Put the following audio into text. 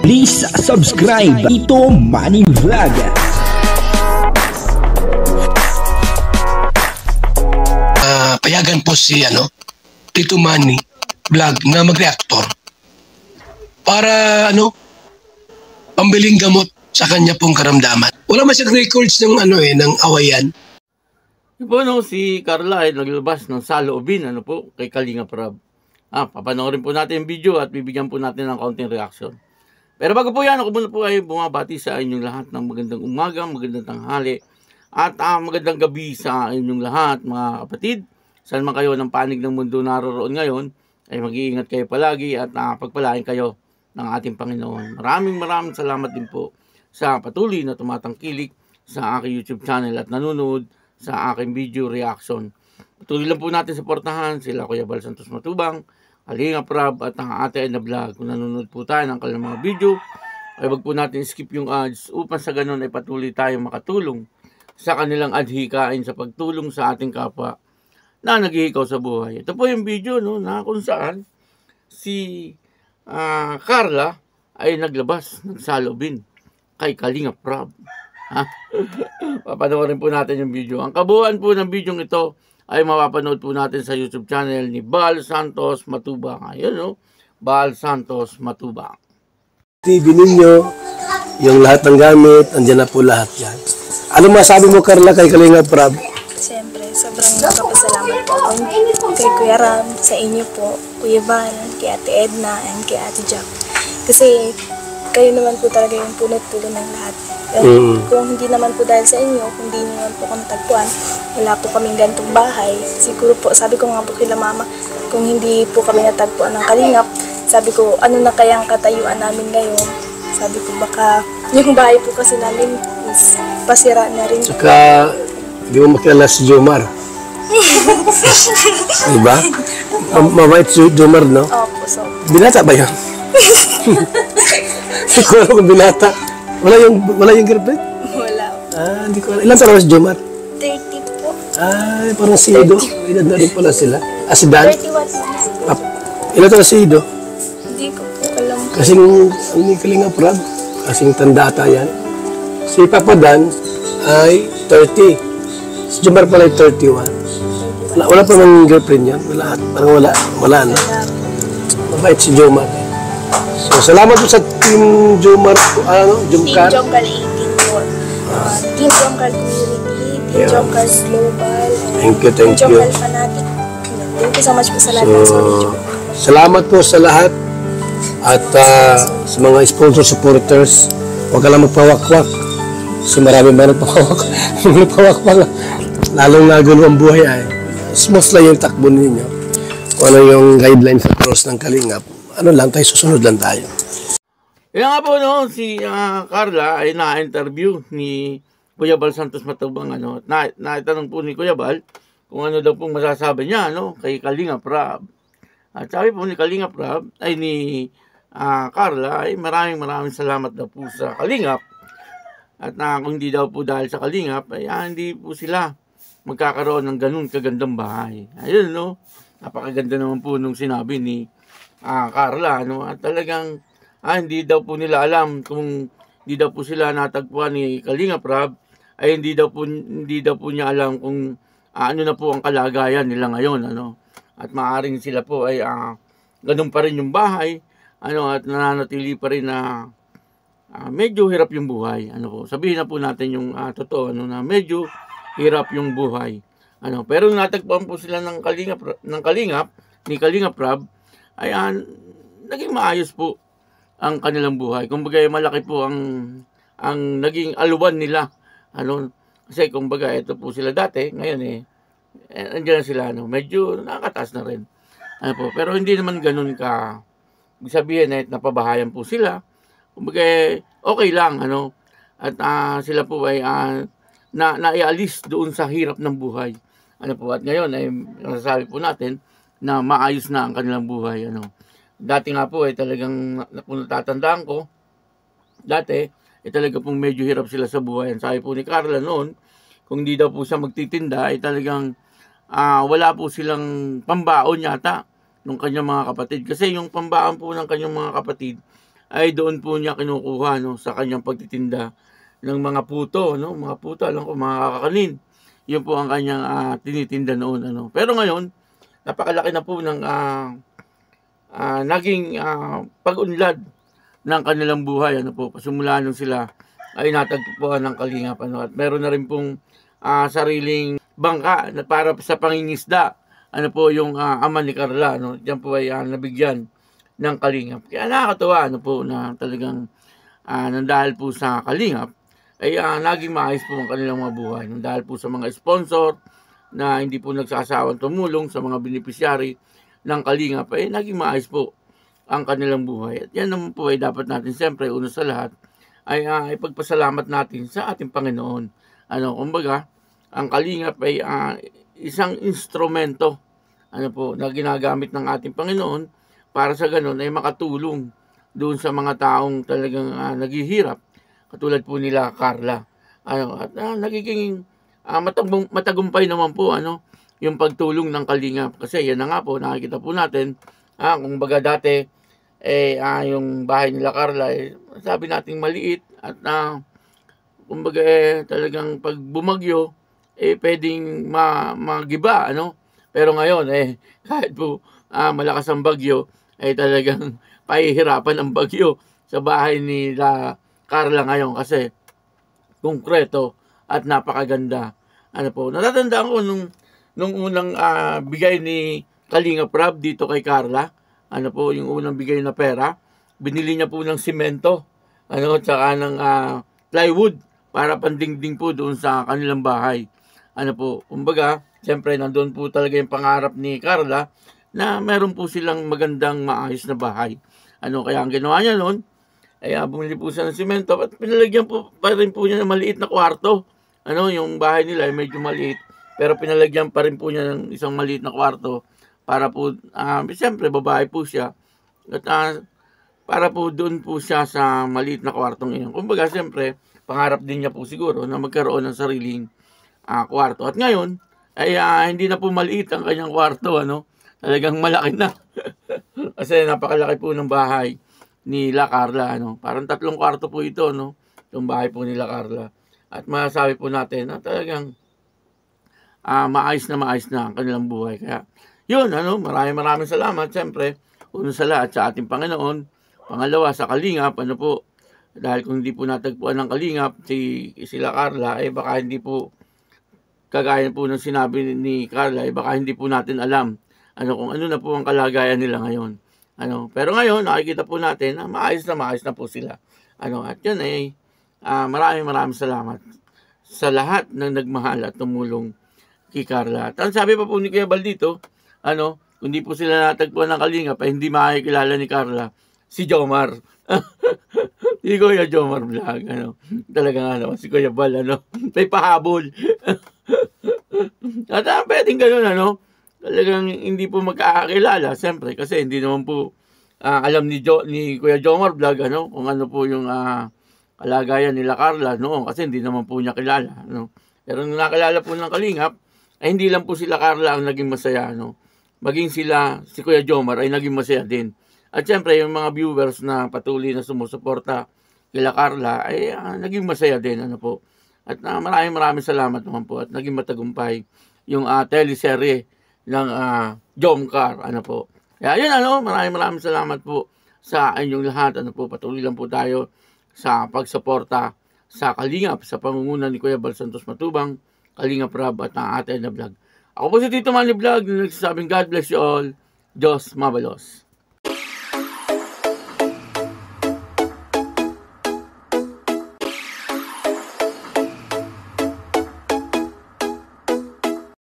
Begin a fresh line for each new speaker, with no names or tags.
Please subscribe Tito Manny Vlog.
Payagan po si Tito Manny Vlog na mag-reactor para pambiling gamot sa kanya pong karamdaman. Wala man siyang records ng ng awayan.
Si Carla ay naglabas ng saloobin kay Kalinga Prab. Papanoorin po natin yung video at bibigyan po natin ng kaunting reaction. Pero bago po yan, ako muna po ay bumabati sa inyong lahat ng magandang umaga, magandang tanghali, at magandang gabi sa inyong lahat, mga kapatid. Saan man kayo ng panig ng mundo naroroon ngayon, ay mag-iingat kayo palagi at pagpalain kayo ng ating Panginoon. Maraming salamat din po sa patuloy na tumatangkilik sa aking YouTube channel at nanonood sa aking video reaction. Patuloy lang po natin suportahan sila Kuya Bal Santos Matubang, Kalinga Prab at ang Ate Edna Vlog. Kung nanonood po tayo ng kanilang mga video, ay wag po natin skip yung ads upang sa ganun ay patuloy tayong makatulong sa kanilang adhikain sa pagtulong sa ating kapwa na naghihikaw sa buhay. Ito po yung video na kung saan si Carla ay naglabas ng salobin kay Kalinga Prab. Papanoorin po natin yung video. Ang kabuuan po ng video ito ay mapapanood po natin sa YouTube channel ni Bal Santos Matubang. Ayun Bal Santos Matubang.
TV ninyo, yung lahat ng gamit, andyan na po lahat yan. Ano masabi mo, Carla, kay Kalinga Prab?
Siyempre, sobrang nakapasalamat po ako kay Kuya Ram, sa inyo po, Kuya Bal, kay Ate Edna, and kay Ate Jack. Kasi kayo naman po talaga yung punot-pulo ng lahat. Kung hindi naman po dahil sa inyo, kung hindi naman po kami tagpuan, wala po kaming gantong bahay. Siguro po, sabi ko nga po kila Mama, kung hindi po kami natagpuan ng Kalingap, sabi ko, ano na kayang katayuan namin ngayon? Sabi ko, baka yung bahay po kasi namin is pasira na rin.
Saka, di mo makilala si Jomar. Diba? Mabait si Jomar, no?
Opo, so.
Binata ba yun? Hindi ko alam kung binata. Wala yung girlfriend?
Wala.
Hindi ko alam. Ilan taon si Jomar?
30 po.
Parang si Ido. Edad na rin pala sila. Si Dan?
31.
Ilan taon si Ido?
Hindi ko po alam.
Kasing ni Kalinga Prab. Kasing tandata yan. Si Papa Dan ay 30. Si Jomar pala ay 31. Wala pa mang girlfriend yan. Parang wala na. Mabait si Jomar. So, salamat po sa Team Jomar, Jomcar.
Team Jomcar 18 po. Team Jomcar Community, Team Jomcar Global,
Thank you.
Team Jomcar Fanatic. Thank you so much po sa lahat ng Jomcar.
Salamat po sa lahat at sa mga sponsor supporters. Huwag ka lang magpawakwak. Kasi marami ba nagpawak. Lalong nagulo ang buhay ay. Smooth lang yung takbo ninyo. Kung ano yung guidelines sa cross ng Kalingap. Susunod lang tayo.
Yan nga po si Carla ay na-interview ni Kuya Bal Santos Matubang. Naitanong po ni Kuya Bal kung ano daw pong masasabi niya kay Kalinga Prab. At sabi po ni Kalinga Prab ay ni Carla ay maraming salamat daw po sa Kalingap. At kung hindi daw po dahil sa Kalingap ay hindi po sila magkakaroon ng ganun kagandang bahay. Ayun napakaganda naman po nung sinabi ni Carla at talagang hindi daw po nila alam kung hindi daw po sila natagpuan ni Kalinga Prab ay hindi daw po niya alam kung ano na po ang kalagayan nila ngayon at maaaring sila po ay ganun pa rin yung bahay at nananatili pa rin na medyo hirap yung buhay sabihin na po natin yung totoo na medyo hirap yung buhay pero natagpuan po sila ng Kalingap ni Kalinga Prab ay naging maayos po ang kanilang buhay. Kumbaga malaki po ang naging aluwan nila. Kasi kumbaga ito po sila dati, ngayon andiyan na sila medyo nakakataas na rin. Pero hindi naman ganoon ka sabihin napabahayan po sila. Kumbaga okay lang at sila po ay naialis doon sa hirap ng buhay. At ngayon ay nasasabi po natin na maayos na ang kanilang buhay. Dati nga po ay talagang natatandaan ko, dati ay talaga pong medyo hirap sila sa buhay. Sabi po ni Carla noon, kung hindi daw po siya magtitinda ay talagang wala po silang pambaon yata ng kanyang mga kapatid. Kasi yung pambaon po ng kanyang mga kapatid ay doon po niya kinukuha, no, sa kanyang pagtitinda ng mga puto, no, mga puto, alam ko, mga kakanin. Yun po ang kanyang tinitinda noon, ano. Pero ngayon, napakalaki na po ng naging pag-unlad ng kanilang buhay, ano po, pasimula nung sila ay natagpuan ng Kalingap, ano, at meron na rin pong sariling bangka na para sa pangingisda, ano po, yung ama ni Carla, no, diyan po ay nabigyan ng Kalingap. Kaya nakakatuwa, ano po, na talagang nang dahil po sa Kalingap ay naging maayos po ang kanilang mga buhay. Nang dahil po sa mga sponsor na hindi po nagsasawang tumulong sa mga beneficiary ng Kalingap, ay naging maayos po ang kanilang buhay. At yan naman po ay dapat natin siyempre, una sa lahat, ay ipagpasalamat natin sa ating Panginoon. Ano, kumbaga, ang Kalingap ay isang instrumento, ano po, na ginagamit ng ating Panginoon para sa ganun ay makatulong doon sa mga taong talagang naghihirap, katulad po nila Carla. Ano, at nagiging matagumpay naman po, ano, yung pagtulong ng Kalingap. Kasi yan na nga po, nakikita po natin, kung baga dati, yung bahay nila Carla, sabi nating maliit, at kumbaga talagang pag bumagyo, pwedeng magiba, ano. Pero ngayon, kahit po malakas ang bagyo, ay talagang pahihirapan ang bagyo sa bahay nila Carla ngayon kasi konkreto at napakaganda. Ano po, natatandaan ko nung unang bigay ni Kalingap Rab dito kay Carla, ano po, yung unang bigay na pera, binili niya po ng simento, ano, tsaka ng plywood para pandingding po doon sa kanilang bahay. Ano po, kumbaga, siyempre nandun po talaga yung pangarap ni Carla na meron po silang magandang maayos na bahay. Ano, kaya ang ginawa niya noon, ay bumili po siya ng simento at pinalagyan po pa rin po niya ng maliit na kwarto. Ano, yung bahay nila ay medyo maliit, pero pinalagyan pa rin po niya ng isang maliit na kwarto para po, siyempre babae po siya, at para po doon po siya sa maliit na kwartong iyon. Kumbaga, siyempre, pangarap din niya po siguro na magkaroon ng sariling kwarto. At ngayon, ay hindi na po maliit ang kanyang kwarto, ano, talagang malaki na. Kasi napakalaki po ng bahay ni La Carla, ano. Parang 3 kwarto po ito, no, yung bahay po ni La Carla. At masasabi po natin na talagang maayos na ang kanilang buhay. Kaya, yun, ano, maraming salamat, siyempre, una sa lahat sa ating Panginoon, pangalawa sa Kalingap, ano po, dahil kung hindi po natagpuan ng Kalingap, sila Carla, baka hindi po, kagaya po ng sinabi ni Carla, baka hindi po natin alam, ano, kung ano na po ang kalagayan nila ngayon. Ano, pero ngayon, nakikita po natin na maayos na po sila. Ano, at yun maraming salamat sa lahat ng nagmahal at tumulong kay Carla. At ang sabi pa po ni Kuya Bal dito, ano, kung di po sila natagpuan ng Kalingap, hindi makikilala ni Carla si Jomar. Si Kuya Jomar Vlog, ano, talagang ano, si Kuya Bal, ano, may pahabol. At pwedeng ganun, ano, talagang hindi po magkakakilala, siyempre, kasi hindi naman po alam ni Kuya Jomar Vlog, ano, kung ano po yung kalagayan nila Carla noon, kasi hindi naman po niya kilala, ano. Pero nung nakilala po ng Kalingap, ay hindi lang po sila Carla ang naging masaya, ano. Maging si Kuya Jomar ay naging masaya din. At siyempre, yung mga viewers na patuloy na sumusuporta kila Carla ay naging masaya din, ano po. At maraming salamat naman po at naging matagumpay yung teleserye ng Jomcar, ano po. Kaya yun, ano, maraming salamat po sa inyong lahat, ano po. Patuloy lang po tayo sa pagsuporta sa Kalingap, sa pangunguna ni Kuya Bal Santos Matubang, Kalingap Rab at ang Ate Edna Vlog. Ako po si Tito Manny Vlog, nagsasabing God bless you all. Diyos mabalos.